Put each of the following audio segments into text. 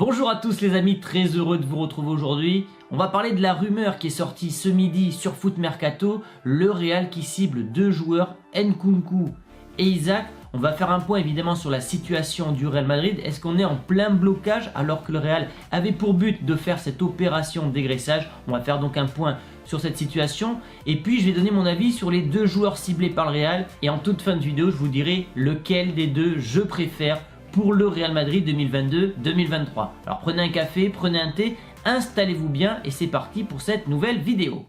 Bonjour à tous les amis, très heureux de vous retrouver aujourd'hui. On va parler de la rumeur qui est sortie ce midi sur Foot Mercato, le Real qui cible deux joueurs, Nkunku et Isaac. On va faire un point évidemment sur la situation du Real Madrid. Est-ce qu'on est en plein blocage alors que le Real avait pour but de faire cette opération de dégraissage? On va faire donc un point sur cette situation. Et puis je vais donner mon avis sur les deux joueurs ciblés par le Real. Et en toute fin de vidéo, je vous dirai lequel des deux je préfère pour le Real Madrid 2022-2023. Alors prenez un café, prenez un thé, installez-vous bien et c'est parti pour cette nouvelle vidéo.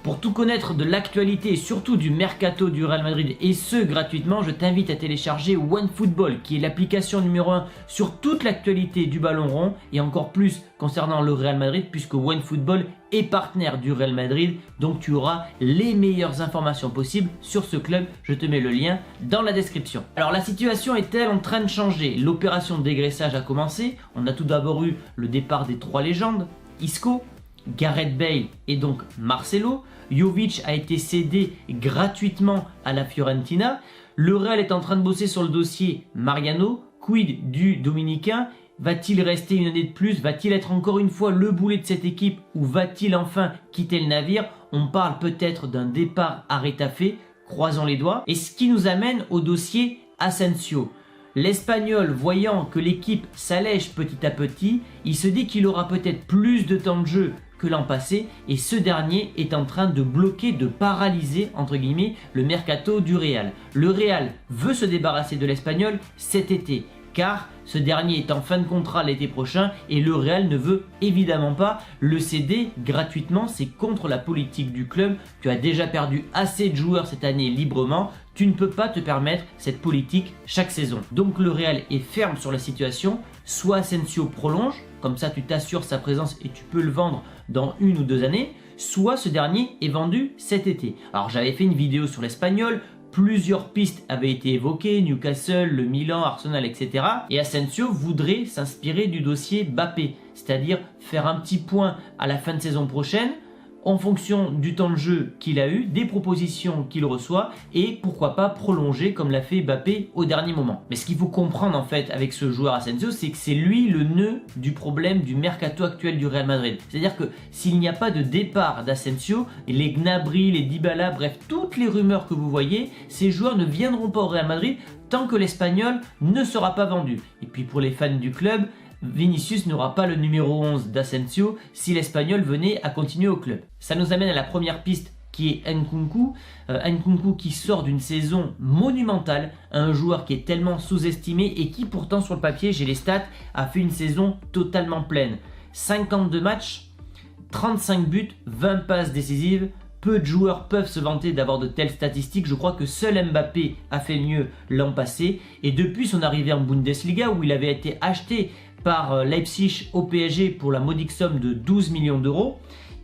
Pour tout connaître de l'actualité et surtout du mercato du Real Madrid et ce gratuitement, je t'invite à télécharger OneFootball qui est l'application numéro 1 sur toute l'actualité du ballon rond et encore plus concernant le Real Madrid puisque OneFootball est partenaire du Real Madrid, donc tu auras les meilleures informations possibles sur ce club. Je te mets le lien dans la description. Alors la situation est-elle en train de changer? L'opération de dégraissage a commencé. On a tout d'abord eu le départ des trois légendes, Isco, Gareth Bale et donc Marcelo. Jovic a été cédé gratuitement à la Fiorentina. Le Real est en train de bosser sur le dossier Mariano. Quid du Dominicain? Va-t-il rester une année de plus? Va-t-il être encore une fois le boulet de cette équipe ou va-t-il enfin quitter le navire? On parle peut-être d'un départ à Retafe, croisons les doigts. Et ce qui nous amène au dossier Asensio. L'Espagnol, voyant que l'équipe s'allège petit à petit, il se dit qu'il aura peut-être plus de temps de jeu que l'an passé et ce dernier est en train de bloquer, de paralyser entre guillemets le mercato du Real. Le Real veut se débarrasser de l'Espagnol cet été car ce dernier est en fin de contrat l'été prochain et le Real ne veut évidemment pas le céder gratuitement. C'est contre la politique du club. Tu as déjà perdu assez de joueurs cette année librement. Tu ne peux pas te permettre cette politique chaque saison. Donc le Real est ferme sur la situation. Soit Asensio prolonge, comme ça tu t'assures sa présence et tu peux le vendre dans 1 ou 2 années. Soit ce dernier est vendu cet été. Alors j'avais fait une vidéo sur l'Espagnol. Plusieurs pistes avaient été évoquées, Newcastle, le Milan, Arsenal, etc. Et Asensio voudrait s'inspirer du dossier Mbappé, c'est-à-dire faire un petit point à la fin de saison prochaine en fonction du temps de jeu qu'il a eu, des propositions qu'il reçoit et pourquoi pas prolonger comme l'a fait Mbappé au dernier moment. Mais ce qu'il faut comprendre en fait avec ce joueur Asensio, c'est que c'est lui le nœud du problème du mercato actuel du Real Madrid. C'est-à-dire que s'il n'y a pas de départ d'Asensio, les Gnabry, les Dybala, bref toutes les rumeurs que vous voyez, ces joueurs ne viendront pas au Real Madrid tant que l'Espagnol ne sera pas vendu. Et puis pour les fans du club, Vinicius n'aura pas le numéro 11 d'Asensio si l'Espagnol venait à continuer au club. Ça nous amène à la première piste qui est Nkunku. Nkunku qui sort d'une saison monumentale, un joueur qui est tellement sous-estimé et qui pourtant sur le papier, j'ai les stats, a fait une saison totalement pleine. 52 matchs, 35 buts, 20 passes décisives. Peu de joueurs peuvent se vanter d'avoir de telles statistiques. Je crois que seul Mbappé a fait mieux l'an passé. Et depuis son arrivée en Bundesliga où il avait été acheté par Leipzig au PSG pour la modique somme de 12 millions d'euros,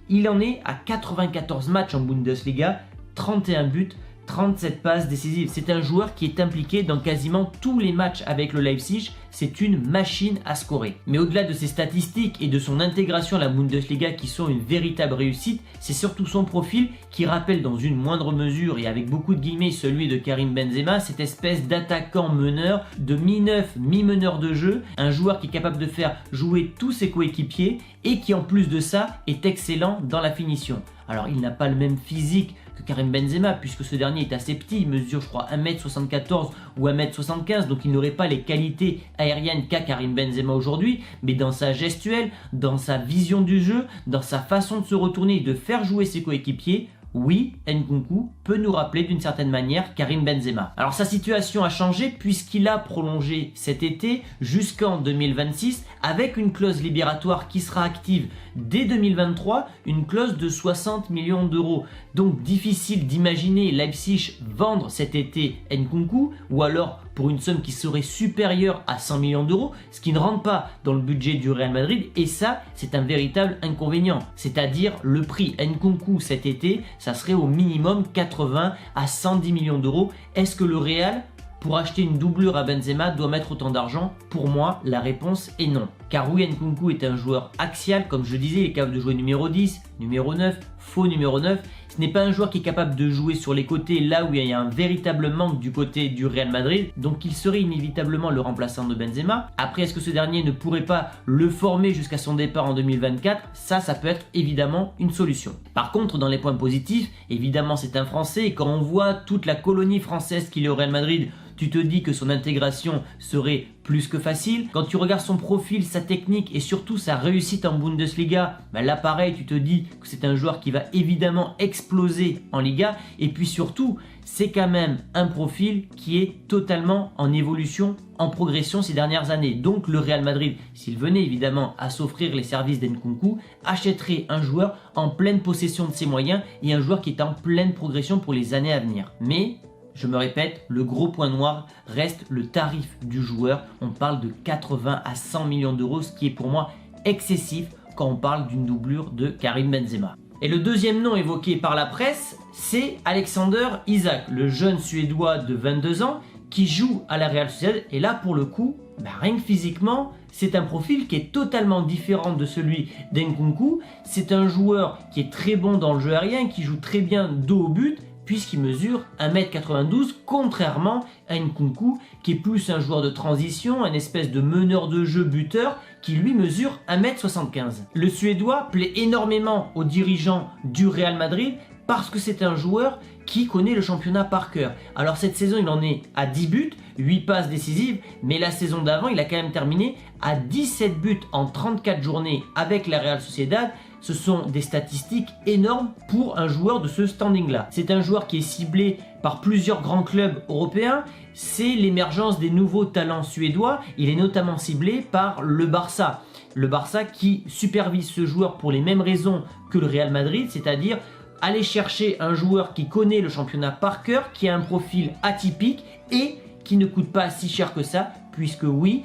il en est à 94 matchs en Bundesliga, 31 buts, 37 passes décisives. C'est un joueur qui est impliqué dans quasiment tous les matchs avec le Leipzig. C'est une machine à scorer. Mais au-delà de ses statistiques et de son intégration à la Bundesliga qui sont une véritable réussite, c'est surtout son profil qui rappelle dans une moindre mesure et avec beaucoup de guillemets celui de Karim Benzema, cette espèce d'attaquant meneur, de mi-neuf, mi-meneur de jeu, un joueur qui est capable de faire jouer tous ses coéquipiers et qui en plus de ça est excellent dans la finition. Alors il n'a pas le même physique que Karim Benzema puisque ce dernier est assez petit, il mesure je crois 1m74 ou 1m75 donc il n'aurait pas les qualités aériennes qu'a Karim Benzema aujourd'hui, mais dans sa gestuelle, dans sa vision du jeu, dans sa façon de se retourner et de faire jouer ses coéquipiers, oui, Nkunku peut nous rappeler d'une certaine manière Karim Benzema. Alors sa situation a changé puisqu'il a prolongé cet été jusqu'en 2026 avec une clause libératoire qui sera active dès 2023, une clause de 60 millions d'euros. Donc difficile d'imaginer Leipzig vendre cet été Nkunku ou alors pour une somme qui serait supérieure à 100 millions d'euros, ce qui ne rentre pas dans le budget du Real Madrid et ça c'est un véritable inconvénient. C'est-à-dire le prix Nkunku cet été, ça serait au minimum 80 à 110 millions d'euros. Est-ce que le Real, pour acheter une doublure à Benzema, doit mettre autant d'argent? Pour moi, la réponse est non. Car oui, Nkunku est un joueur axial, comme je disais, il est capable de jouer numéro 10, numéro 9, faux numéro 9. Ce n'est pas un joueur qui est capable de jouer sur les côtés là où il y a un véritable manque du côté du Real Madrid, donc il serait inévitablement le remplaçant de Benzema. Après, est-ce que ce dernier ne pourrait pas le former jusqu'à son départ en 2024? Ça peut être évidemment une solution. Par contre, dans les points positifs, évidemment c'est un Français et quand on voit toute la colonie française qu'il est au Real Madrid, tu te dis que son intégration serait plus que facile. Quand tu regardes son profil, sa technique et surtout sa réussite en Bundesliga, là pareil, tu te dis que c'est un joueur qui va évidemment exploser en Liga. Et puis surtout, c'est quand même un profil qui est totalement en évolution, en progression ces dernières années. Donc le Real Madrid, s'il venait évidemment à s'offrir les services d'Nkunku, achèterait un joueur en pleine possession de ses moyens et un joueur qui est en pleine progression pour les années à venir. Mais je me répète, le gros point noir reste le tarif du joueur. On parle de 80 à 100 millions d'euros, ce qui est pour moi excessif quand on parle d'une doublure de Karim Benzema. Et le deuxième nom évoqué par la presse, c'est Alexander Isak, le jeune Suédois de 22 ans qui joue à la Real Sociedad. Et là, pour le coup, rien que physiquement, c'est un profil qui est totalement différent de celui d'Nkunku. C'est un joueur qui est très bon dans le jeu aérien, qui joue très bien dos au but, puisqu'il mesure 1m92, contrairement à Nkunku, qui est plus un joueur de transition, un espèce de meneur de jeu buteur, qui lui mesure 1m75. Le Suédois plaît énormément aux dirigeants du Real Madrid, parce que c'est un joueur qui connaît le championnat par cœur. Alors cette saison, il en est à 10 buts, 8 passes décisives, mais la saison d'avant, il a quand même terminé à 17 buts en 34 journées avec la Real Sociedad. Ce sont des statistiques énormes pour un joueur de ce standing-là. C'est un joueur qui est ciblé par plusieurs grands clubs européens. C'est l'émergence des nouveaux talents suédois. Il est notamment ciblé par le Barça. Le Barça qui supervise ce joueur pour les mêmes raisons que le Real Madrid, c'est-à-dire aller chercher un joueur qui connaît le championnat par cœur, qui a un profil atypique et qui ne coûte pas si cher que ça, puisque oui,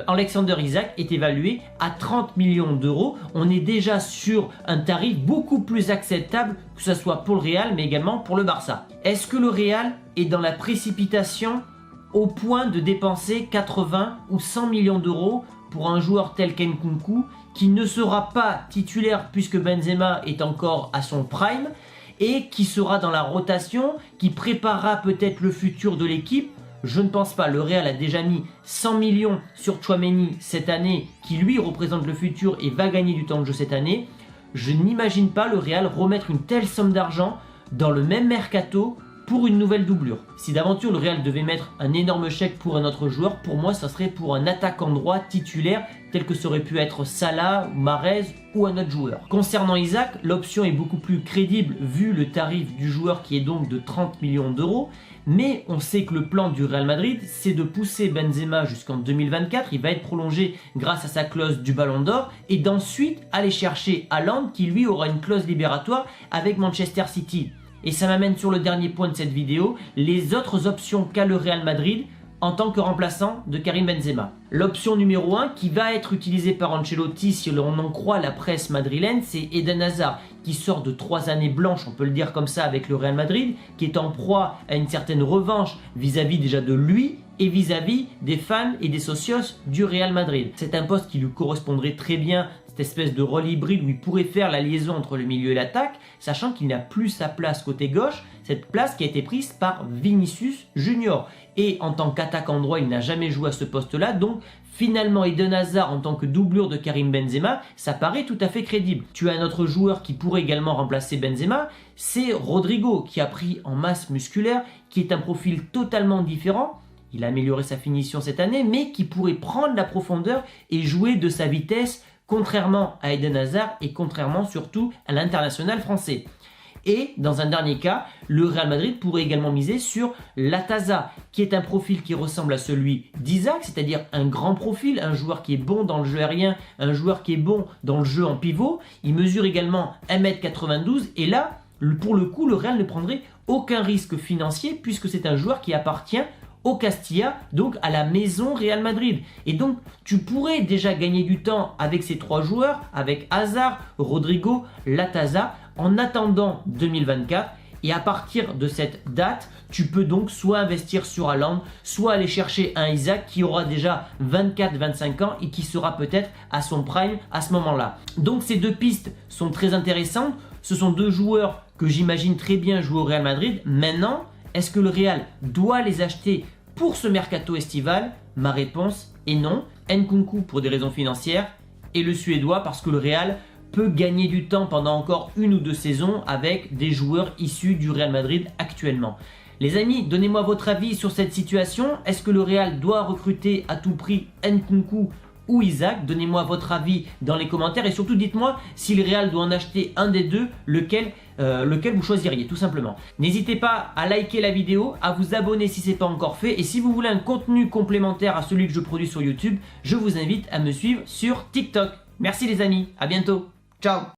Alexander Isak est évalué à 30 millions d'euros. On est déjà sur un tarif beaucoup plus acceptable, que ce soit pour le Real, mais également pour le Barça. Est-ce que le Real est dans la précipitation au point de dépenser 80 ou 100 millions d'euros pour un joueur tel qu'Nkunku, qui ne sera pas titulaire puisque Benzema est encore à son prime, et qui sera dans la rotation, qui préparera peut-être le futur de l'équipe? Je ne pense pas. Le Real a déjà mis 100 millions sur Tchouaméni cette année, qui lui représente le futur et va gagner du temps de jeu cette année. Je n'imagine pas le Real remettre une telle somme d'argent dans le même mercato pour une nouvelle doublure. Si d'aventure le Real devait mettre un énorme chèque pour un autre joueur, pour moi ça serait pour un attaquant droit titulaire tel que ça aurait pu être Salah, Mahrez ou un autre joueur. Concernant Isak, l'option est beaucoup plus crédible vu le tarif du joueur qui est donc de 30 millions d'euros. Mais on sait que le plan du Real Madrid, c'est de pousser Benzema jusqu'en 2024. Il va être prolongé grâce à sa clause du Ballon d'Or et d'ensuite aller chercher Haaland qui lui aura une clause libératoire avec Manchester City. Et ça m'amène sur le dernier point de cette vidéo, les autres options qu'a le Real Madrid en tant que remplaçant de Karim Benzema. L'option numéro 1 qui va être utilisée par Ancelotti si l'on en croit la presse madrilène, c'est Eden Hazard qui sort de 3 années blanches, on peut le dire comme ça, avec le Real Madrid, qui est en proie à une certaine revanche vis-à-vis déjà de lui et vis-à-vis des fans et des socios du Real Madrid. C'est un poste qui lui correspondrait très bien, cette espèce de rôle hybride où il pourrait faire la liaison entre le milieu et l'attaque, sachant qu'il n'a plus sa place côté gauche, cette place qui a été prise par Vinicius Junior. Et en tant qu'attaquant droit, il n'a jamais joué à ce poste-là, donc finalement Eden Hazard en tant que doublure de Karim Benzema, ça paraît tout à fait crédible. Tu as un autre joueur qui pourrait également remplacer Benzema, c'est Rodrigo qui a pris en masse musculaire, qui est un profil totalement différent. Il a amélioré sa finition cette année, mais qui pourrait prendre la profondeur et jouer de sa vitesse, contrairement à Eden Hazard et contrairement surtout à l'international français. Et dans un dernier cas, le Real Madrid pourrait également miser sur Latasa, qui est un profil qui ressemble à celui d'Isak, c'est-à-dire un grand profil, un joueur qui est bon dans le jeu aérien, un joueur qui est bon dans le jeu en pivot. Il mesure également 1m92 et là, pour le coup, le Real ne prendrait aucun risque financier puisque c'est un joueur qui appartient au Castilla, donc à la maison Real Madrid. Et donc, tu pourrais déjà gagner du temps avec ces 3 joueurs, avec Hazard, Rodrigo, Latasa, en attendant 2024. Et à partir de cette date, tu peux donc soit investir sur Haaland, soit aller chercher un Isak qui aura déjà 24-25 ans et qui sera peut-être à son prime à ce moment-là. Donc ces deux pistes sont très intéressantes. Ce sont deux joueurs que j'imagine très bien jouer au Real Madrid. Maintenant, est-ce que le Real doit les acheter pour ce mercato estival? Ma réponse est non. Nkunku pour des raisons financières et le Suédois parce que le Real peut gagner du temps pendant encore 1 ou 2 saisons avec des joueurs issus du Real Madrid actuellement. Les amis, donnez-moi votre avis sur cette situation. Est-ce que le Real doit recruter à tout prix Nkunku ou Isaac? Donnez-moi votre avis dans les commentaires et surtout dites-moi si le Real doit en acheter un des deux, lequel vous choisiriez tout simplement. N'hésitez pas à liker la vidéo, à vous abonner si ce n'est pas encore fait et si vous voulez un contenu complémentaire à celui que je produis sur YouTube, je vous invite à me suivre sur TikTok. Merci les amis, à bientôt, ciao.